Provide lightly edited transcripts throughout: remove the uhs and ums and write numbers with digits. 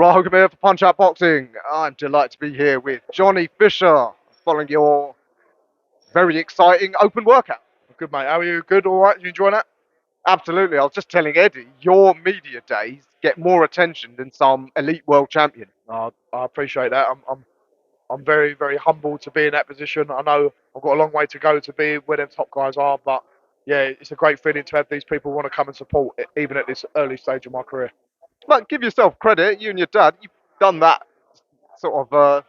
Rahul Gamir for Punch Out Boxing. I'm delighted to be here with Johnny Fisher following your very exciting open workout. Good, mate. How are you? Good, all right? You enjoying that? Absolutely. I was just telling Eddie, your media days get more attention than some elite world champion. I appreciate that. I'm very, very humbled to be in that position. I know I've got a long way to go to be where them top guys are, but yeah, it's a great feeling to have these people want to come and support, even at this early stage of my career. But give yourself credit, you and your dad, you've done that sort of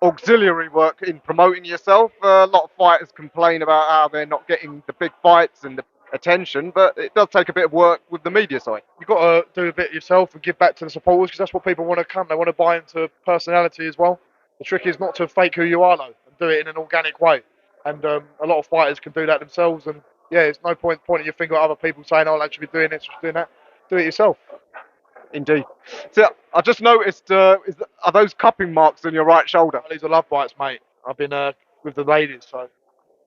auxiliary work in promoting yourself. A lot of fighters complain about how they're not getting the big fights and the attention, but it does take a bit of work with the media side. You've got to do a bit yourself and give back to the supporters because that's what people want to come. They want to buy into personality as well. The trick is not to fake who you are, though, and do it in an organic way. And a lot of fighters can do that themselves. And yeah, it's no point pointing your finger at other people saying, "Oh, I should be doing this, should be doing that." Do it yourself. Indeed. So I just noticed, are those cupping marks on your right shoulder? These are love bites, mate. I've been with the ladies, so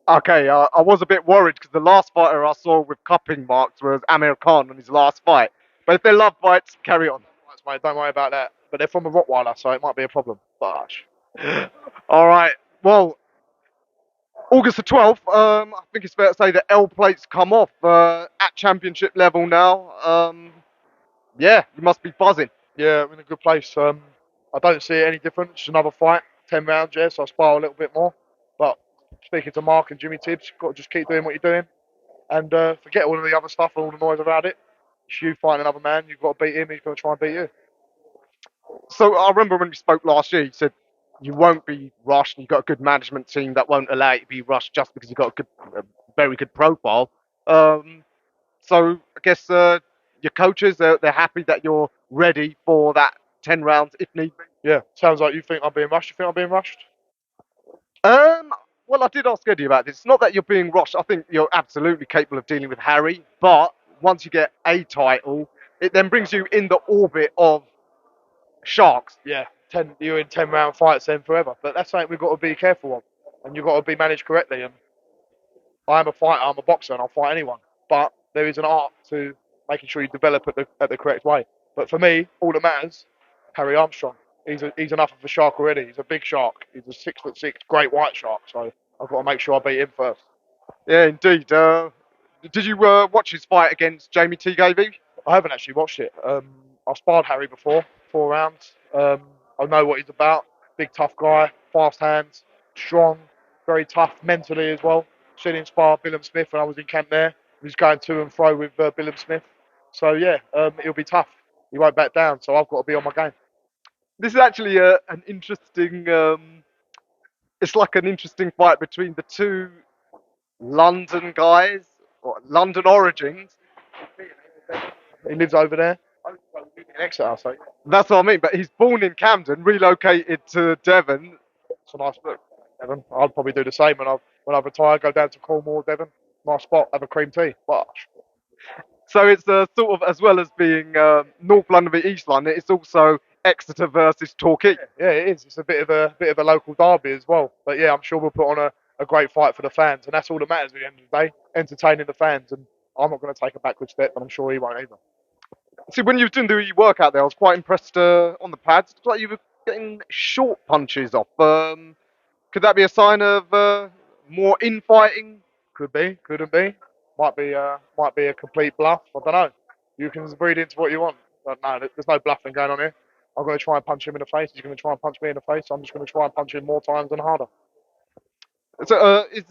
Okay, I was a bit worried because the last fighter I saw with cupping marks was Amir Khan on his last fight. But if they're love bites, carry on. bites, mate. Don't worry about that. But they're from a Rottweiler, so it might be a problem. Gosh. All right. Well, August the 12th, I think it's fair to say that L plates come off at championship level now. Yeah, you must be buzzing. Yeah, I'm in a good place. I don't see it any different. It's another fight, 10 rounds, yeah, so I spar a little bit more. But speaking to Mark and Jimmy Tibbs, you've got to just keep doing what you're doing and forget all of the other stuff and all the noise around it. It's you fighting another man, you've got to beat him, he's going to try and beat you. So I remember when we spoke last year, you said you won't be rushed. You've got a good management team that won't allow you to be rushed just because you've got a very good profile. Um, so I guess your coaches, they're happy that you're ready for that 10 rounds if need be. Yeah, sounds like you think I'm being rushed. You think I'm being rushed? Um, well, I did ask Eddie about this. It's not that you're being rushed. I think you're absolutely capable of dealing with Harry. But once you get a title, it then brings you in the orbit of sharks. Yeah, you're in 10 round fights then forever. But that's something we've got to be careful of. And you've got to be managed correctly. And I am a fighter, I'm a boxer, and I'll fight anyone. But there is an art to making sure you develop at the correct way. But for me, all that matters, Harry Armstrong. He's enough of a shark already. He's a big shark. He's a 6'6" great white shark. So I've got to make sure I beat him first. Yeah, indeed. Did you watch his fight against Jamie T. Gavey? I haven't actually watched it. I've sparred Harry before, 4 rounds. I know what he's about. Big tough guy, fast hands, strong, very tough mentally as well. Seen him spar Billum Smith when I was in camp there. He was going to and fro with Billum Smith. So yeah, it'll be tough. He won't back down. So I've got to be on my game. This is actually an interesting. It's like an interesting fight between the two London guys, or London origins. He lives over there in Exeter. So That's what I mean. But he's born in Camden, relocated to Devon. it's a nice look. Devon. I'd probably do the same when I retire. Go down to Cornwall, Devon. Nice spot. Have a cream tea. But So it's sort of, as well as being North London v East London, it's also Exeter versus Torquay. yeah, it is. It's a bit of a local derby as well. But yeah, I'm sure we'll put on a great fight for the fans, and that's all that matters at the end of the day. Entertaining the fans, and I'm not going to take a backward step, and I'm sure he won't either. See, when you were doing the workout there, I was quite impressed on the pads. It looked like you were getting short punches off. Could that be a sign of more infighting? Could be, couldn't be. Might be a complete bluff. I don't know. You can read into what you want. But no, there's no bluffing going on here. I'm going to try and punch him in the face. He's going to try and punch me in the face. I'm just going to try and punch him more times and harder. So is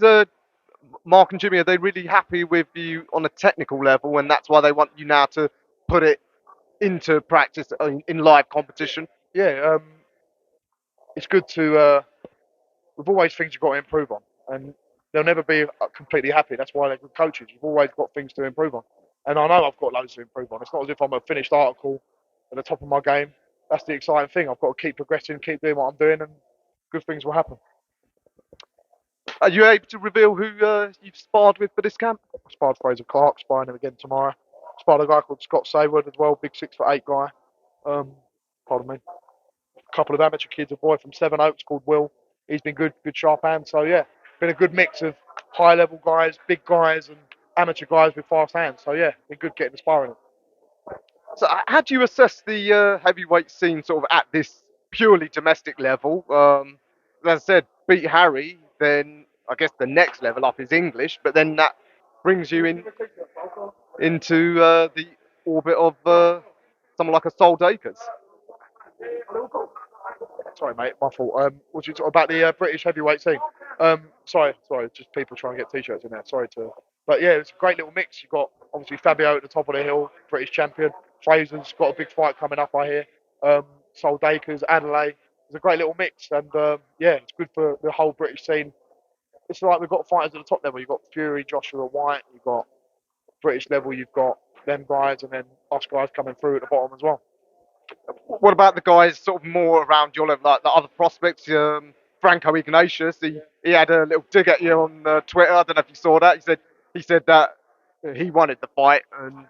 Mark and Jimmy, are they really happy with you on a technical level, and that's why they want you now to put it into practice in live competition? Yeah, it's good to. With always things you've got to improve on, and they'll never be completely happy. That's why they're good coaches. You've always got things to improve on, and I know I've got loads to improve on. It's not as if I'm a finished article at the top of my game. That's the exciting thing. I've got to keep progressing, keep doing what I'm doing, and good things will happen. Are you able to reveal who you've sparred with for this camp? I sparred Fraser Clark, sparring him again tomorrow. Sparred a guy called Scott Sayward as well, big 6'8" guy. Pardon me. A couple of amateur kids, a boy from Seven Oaks called Will. He's been good sharp hand. So yeah, been a good mix of high level guys, big guys, and amateur guys with fast hands. So yeah, been good getting the sparring. So, how do you assess the heavyweight scene sort of at this purely domestic level? As I said, beat Harry, then I guess the next level up is English, but then that brings you into the orbit of someone like a Sol Dakers. Sorry, mate, my fault. Was you talking about the British heavyweight scene? Sorry, just people trying to get t-shirts in there. Sorry to, but yeah, it's a great little mix. You've got obviously Fabio at the top of the hill, British champion. Fraser's got a big fight coming up, I hear. Sol Dakers, Adelaide. It's a great little mix, and yeah, it's good for the whole British scene. It's like we've got fighters at the top level. You've got Fury, Joshua White. You've got British level. You've got them guys, and then us guys coming through at the bottom as well. What about the guys sort of more around your level, like the other prospects? Franco Ignatius, he had a little dig at you on Twitter. I don't know if you saw that. He said that he wanted the fight, and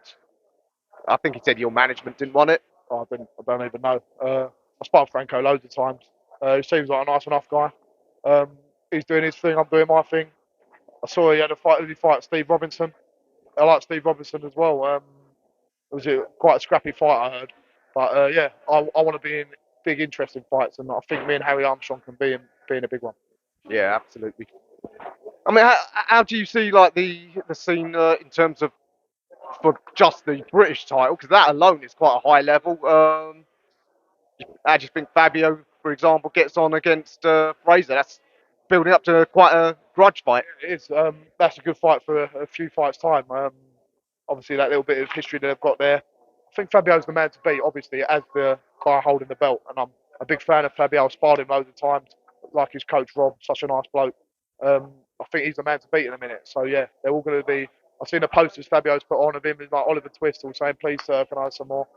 I think he said your management didn't want it. I don't even know. I sparred Franco loads of times. He seems like a nice enough guy. Um, he's doing his thing. I'm doing my thing. I saw he had a fight. Did he fight Steve Robinson? I like Steve Robinson as well. It was quite a scrappy fight, I heard. But yeah, I want to be in big, interesting fights, and I think me and Harry Armstrong can be in a big one. Yeah, absolutely. I mean, how do you see like the scene in terms of for just the British title? Because that alone is quite a high level. How do you think Fabio, for example, gets on against Fraser? That's building up to quite a grudge fight. It is. That's a good fight for a few fights' time. Obviously, that little bit of history that they've got there. I think Fabio's the man to beat, obviously, as the guy holding the belt. And I'm a big fan of Fabio. I've sparred him loads of times, like his coach Rob, such a nice bloke. I think he's the man to beat in a minute. So, yeah, they're all going to be. I've seen the posters Fabio's put on of him, like Oliver Twist, all saying, please, sir, can I have some more?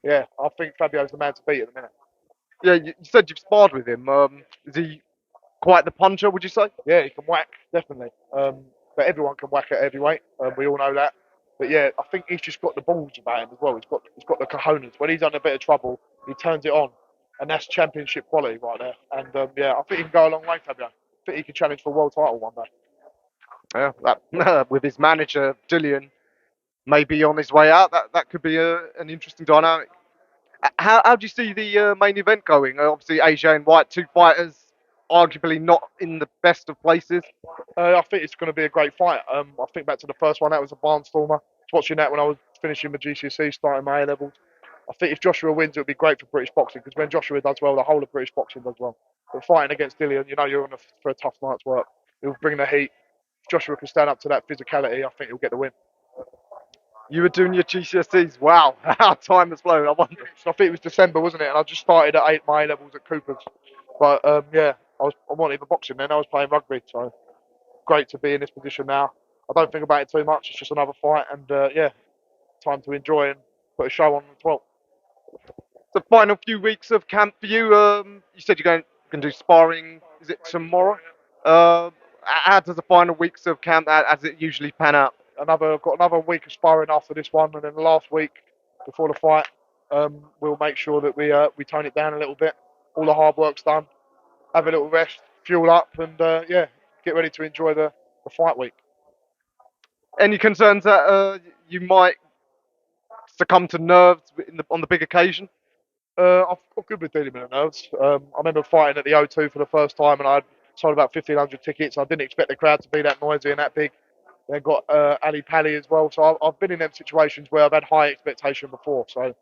Yeah, I think Fabio's the man to beat in a minute. Yeah, you said you've sparred with him. Is he quite the puncher? Would you say? Yeah, he can whack, definitely. But everyone can whack at heavyweight. We all know that. But yeah, I think he's just got the balls about him as well. He's got the cojones. When he's under a bit of trouble, he turns it on, and that's championship quality right there. And yeah, I think he can go a long way, Fabio. I think he can challenge for a world title one day. Yeah, that, with his manager Dillian maybe on his way out, that could be an interesting dynamic. How do you see the main event going? Obviously, AJ and White, two fighters, arguably not in the best of places. I think it's going to be a great fight. I think back to the first one, that was a barnstormer. I was watching that when I was finishing my GCSE, starting my A levels. I think if Joshua wins, it would be great for British boxing because when Joshua does well, the whole of British boxing does well. But fighting against Dillian, you know you're for a tough night's work. He'll bring the heat. If Joshua can stand up to that physicality, I think he'll get the win. You were doing your GCSEs. Wow, how time has flown. I wonder. So I think it was December, wasn't it? And I just started at my A levels at Cooper's. But yeah, I wasn't even boxing then. I was playing rugby. So great to be in this position now. I don't think about it too much. It's just another fight, and yeah, time to enjoy and put a show on as well. The final few weeks of camp for you. You said you're going to do sparring. Is it tomorrow? How does the final weeks of camp, as it usually pan out? Got another week of sparring after this one, and then the last week before the fight, we'll make sure that we tone it down a little bit. All the hard work's done. Have a little rest, fuel up, and yeah, get ready to enjoy the fight week. Any concerns that you might succumb to nerves on the big occasion? I've got good with dealing with the nerves. I remember fighting at the O2 for the first time, and I sold about 1,500 tickets. I didn't expect the crowd to be that noisy and that big. Then got Ali Pally as well. So I've been in them situations where I've had high expectation before. So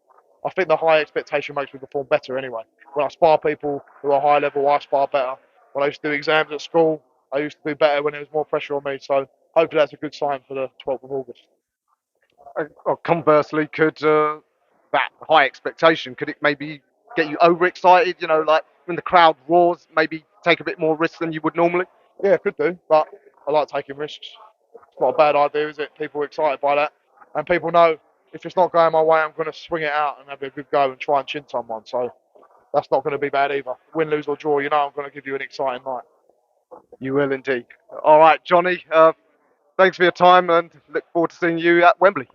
I think the high expectation makes me perform better anyway. When I spar people who are high level, I spar better. When I used to do exams at school, I used to do better when there was more pressure on me. So hopefully that's a good sign for the 12th of August. Or conversely, could that high expectation could it maybe get you overexcited? You know, like when the crowd roars, maybe take a bit more risk than you would normally. Yeah, could do, but I like taking risks. It's not a bad idea, is it? People are excited by that, and people know if it's not going my way, I'm going to swing it out and have a good go and try and chin someone. So that's not going to be bad either. Win, lose or draw, you know I'm going to give you an exciting night. You will indeed. All right, Johnny. Thanks for your time, and look forward to seeing you at Wembley.